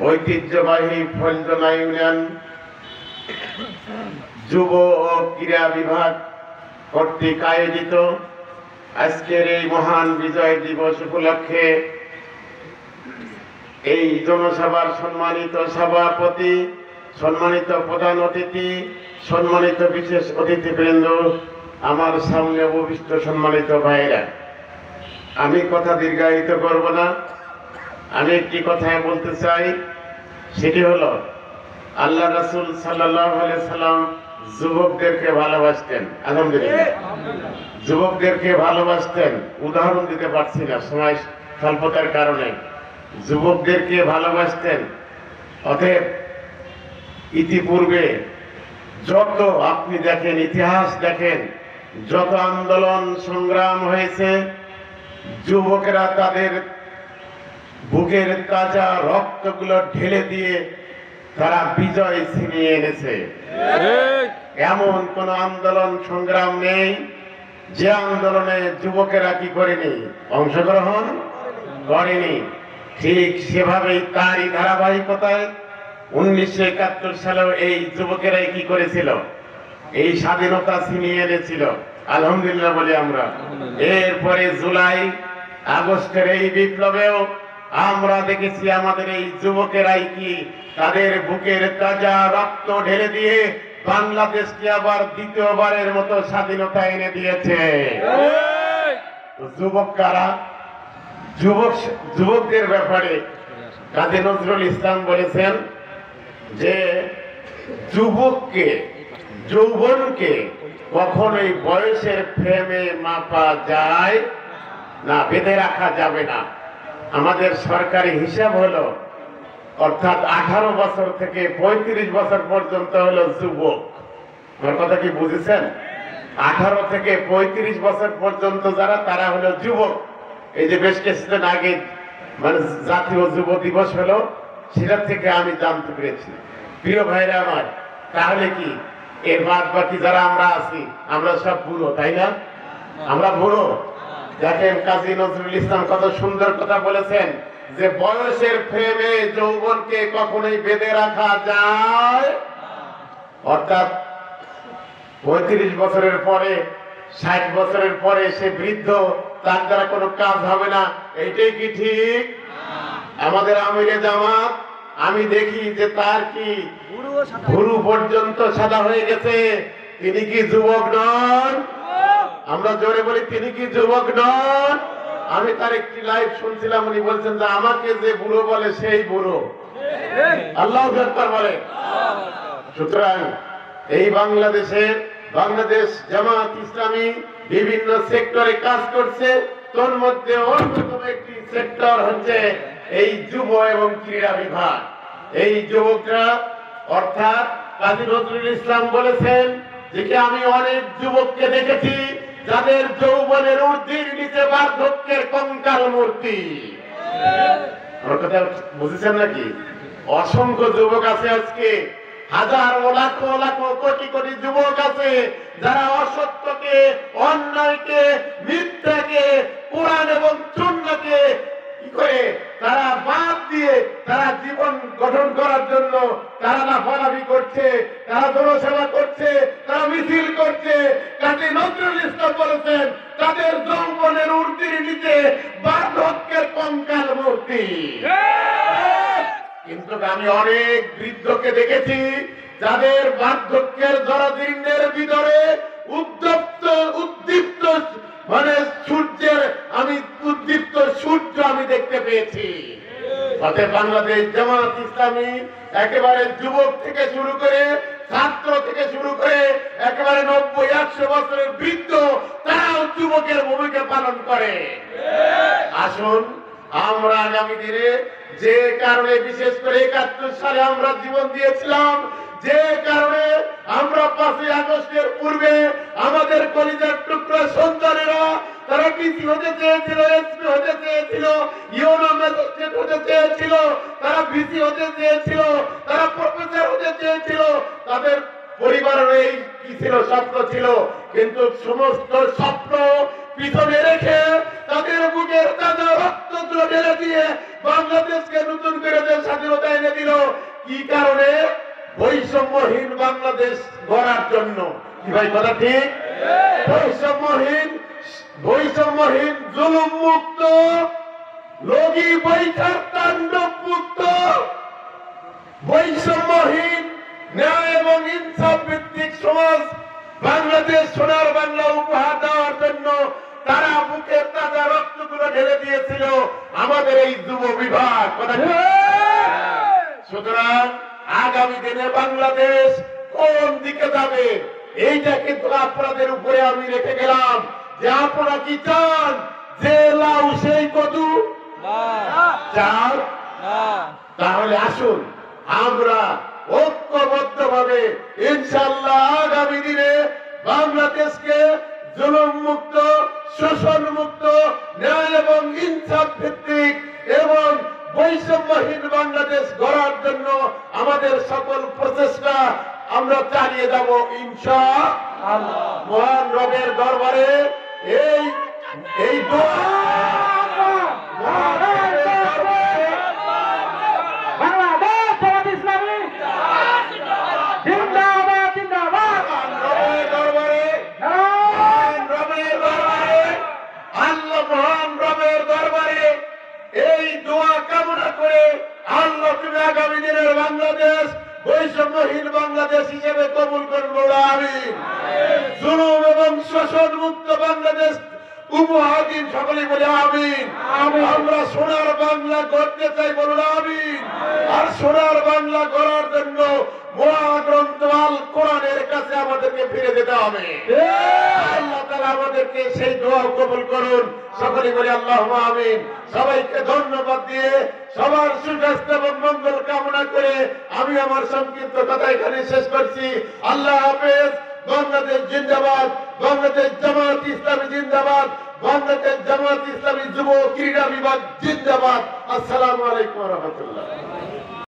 ঐতিহ্যবাহী ফলজনা ইউনিয়ন যুব ও ক্রীড়া বিভাগ কর্তৃক আয়োজিত আজকের এই মহান বিজয় দিবস উপলক্ষে এই জনসভার সম্মানিত সভাপতি, সম্মানিত প্রধান অতিথি, সম্মানিত বিশেষ অতিথিবৃন্দ, আমার সামনে উপবিষ্ট সম্মানিত ভাইরা, আমি কথা দীর্ঘায়িত করব না। আমি একটি কথাই বলতে চাই, সেটি হলো আল্লাহ রাসূল সাল্লাল্লাহু আলাইহি সাল্লাম যুবকদেরকে ভালোবাসতেন। আলহামদুলিল্লাহ, যুবকদেরকে ভালোবাসতেন। উদাহরণ দিতে পারছি না সময় স্বল্পতার কারণে। যুবকদেরকে ভালোবাসতেন। অতএব ইতিপূর্বে যত আপনি দেখেন, ইতিহাস দেখেন, যত আন্দোলন সংগ্রাম হয়েছে, যুবকেরা তাদের বুকের তাজা রক্তগুলো ঢেলে দিয়ে তারা বিজয় ছিনিয়ে এনেছে। এমন কোন আন্দোলন সংগ্রাম নেই যে আন্দোলনে যুবকেরা কি করেনি, অংশগ্রহণ করেনি। ঠিক সেভাবেই তারই ধারাবাহিকতায় 1971 সালেও এই যুবকেরাই কি করেছিল, এই স্বাধীনতা ছিনিয়ে এনেছিল। আলহামদুলিল্লাহ বলি আমরা। এরপরে জুলাই আগস্টের এই বিপ্লবেও আমরা দেখেছি আমাদের এই যুবকেরাই কি তাদের বুকের তাজা রক্ত ঢেলে দিয়ে বাংলাদেশকে আবার দ্বিতীয়বারের মতো স্বাধীনতা এনে দিয়েছে। যুবক কারা? যুবকদের ব্যাপারে কাজী নজরুল ইসলাম বলেছেন যে যুবককে, যৌবনকে কখনোই বয়সের ফ্রেমে মাপা যায় না, বেঁধে রাখা যাবে না। আমাদের সরকারি হিসাব হলো, অর্থাৎ 18 বছর থেকে 35 বছর পর্যন্ত হলো যুবক। আমার কথা কি বুঝেছেন? 18 থেকে 35 বছর পর্যন্ত যারা, তারা হলো যুবক। এই যে বেশ কিছুদিন আগে মানে জাতীয় যুব দিবস হলো, সেটা থেকে আমি জানতে পেরেছি। প্রিয় ভাইরা আমার, তাহলে কি এর বাদ বাকি যারা আমরা আছি, আমরা সব বুড়ো, তাই না? আমরা বুড়ো। দেখেন কাজী নজরুল ইসলাম কত সুন্দর কথা বলেছেন যে বয়সের ফ্রেমে যৌবনকে কখনোই বেঁধে রাখা যায়, অর্থাৎ 35 বছরের পরে, 60 বছরের পরে সে বৃদ্ধ, তার দ্বারা কোনো কাজ হবে না। এইটাই কি ঠিক? আমাদের আমিরে জামাত আমি দেখি যে তার কি ভুরু পর্যন্ত সাদা হয়ে গেছে। তিনি কি যুবক নন? আমরা জোরে বলি, তিনি কি যুবক নন? আমি তার একটি লাইভ শুনছিলাম, উনি বলছেন যে আমাকে যে বুড়ো বলে সেই বুড়ো। আল্লাহু আকবার বলে। সুতরাং এই বাংলাদেশ জামাত ইসলামী বিভিন্ন সেক্টরে কাজ করছে। তোর মধ্যে অন্যতম একটি সেক্টর হচ্ছে এই যুব এবং ক্রীড়া বিভাগ। এই যুবকরা, অর্থাৎ কাজী নজরুল ইসলাম বলেছেন যে আমি অনেক যুবককে দেখেছি যাদের যৌবনের ঊর্ধ্বের নিচে বার্ধক্যের কঙ্কাল মূর্তি। আমার কথা বুঝেছেন নাকি? অসংখ্য যুবক আছে আজকে, হাজার লাখ লাখ কোটি কোটি যুবক আছে যারা অসত্যকে, অন্যায়কে, মিথ্যাকে, কোরআন এবং সুন্নাহকে কি করে তারা বাদ দিয়ে তারা জীবন গঠন করার জন্য তারা লাফালাফি করছে, তারা জনসেবা করছে, তারা মিছিল করছে। কাজী নজরুল ইসলাম বলেছেন তাদের যৌবনের ঊর্ধ্বের নিচে বার্ধক্যের কঙ্কাল মূর্তি। কিন্তু আমি অনেক বৃদ্ধকে দেখেছি যাদের বার্ধক্যের জরাজীর্ণের ভিতরে উদ্দীপ্ত মানে সূর্যের, আমি উদ্দীপ্ত সূর্য আমি দেখতে পেয়েছি। অতএব বাংলাদেশ জামাত ইসলামী একেবারে যুবক থেকে শুরু করে, ছাত্র থেকে শুরু করে একেবারে 90-100 বছরের বৃদ্ধ, তারাও যুবকের ভূমিকা পালন করে। আসুন আমরা আগামী দিনে যে কারণে, বিশেষ করে 71 সালে আমরা জীবন দিয়েছিলাম, যে কারণে আমরা 5ই আগস্টের পূর্বে আমাদের কলিজার টুকরা সন্তানেরা তারা ডিসি হতে চেয়েছিল, এসপি হতে চেয়েছিল, ইউনো ম্যাজিস্ট্রেট হতে চেয়েছিল, তারা ভিসি হতে চেয়েছিল, তারা প্রফেসর হতে চেয়েছিল। তাদের পরিবারের এই কি ছিল, স্বপ্ন ছিল। কিন্তু সমস্ত স্বপ্ন পিছনে রেখে তাদের বুকের তাজা রক্ত ঢেলে দিয়ে বাংলাদেশকে নতুন করে স্বাধীনতা এনে বাংলাদেশ গড়ার জন্য। কি ভাই কথা ঠিক? বৈষম্যহীন জুলুম মুক্ত, লগি বৈঠার তাণ্ডব মুক্ত, বৈষম্যহীন ন্যায় এবং ইনসাফ ভিত্তিক সমাজ বাংলাদেশ সোনার বাংলা উপহার দেওয়ার জন্য তারা বুকের তাজা রক্তগুলো ঢেলে দিয়েছিল আমাদের এই যুব বিভাগ। সুতরাং আগামী দিনে বাংলাদেশ কোন দিকে যাবে এইটা কিন্তু আপনাদের উপরে আমি রেখে গেলাম, যে আপনারা কি চান যে লাউ সেই কদু চান? তাহলে আসুন আমরা ঐক্যবদ্ধ ভাবে ইনশাআল্লাহ আগামী দিনে বাংলাদেশকে জুলুম মুক্ত, শোষণ মুক্ত, ন্যায় এবং ইনসাফ ভিত্তিক এবং বৈষম্যহীন বাংলাদেশ গড়ার জন্য আমাদের সকল প্রচেষ্টা আমরা চালিয়ে যাব ইনশাআল্লাহ। মহান রবের দরবারে এই দোয়া আগামী দিনের বাংলাদেশ বৈষম্যহীন বাংলাদেশ হিসেবে কবুল করুন। আমিন। জুলুম এবং শোষণ মুক্ত বাংলাদেশ উপহার দিন, সকলেই বলে আমিন। আমরা সোনার বাংলা গড়তে চাই, বলুন আমিন। আর সোনার বাংলা গড়ার জন্য মহাগ্রন্থ আল কোরআনের কাছে আমাদেরকে ফিরে যেতে হবে। আল্লাহ তাআলা আমাদেরকে সেই দোয়া কবুল করুন, সকলেই বলে আল্লাহুম্মা আমিন। সবাইকে ধন্যবাদ দিয়ে সবার সুস্বাস্থ্য এবং মঙ্গল কামনা করে আমি আমার সংক্ষিপ্ত কথা এখানে শেষ করছি। আল্লাহ হাফেজ। বাংলাদেশ জিন্দাবাদ, বাংলাদেশ জামাত ইসলামী জিন্দাবাদ, বাংলাদেশ জামাত ইসলামী যুব ক্রীড়া বিভাগ জিন্দাবাদ। আসসালামু আলাইকুম ওয়া রাহমাতুল্লাহ।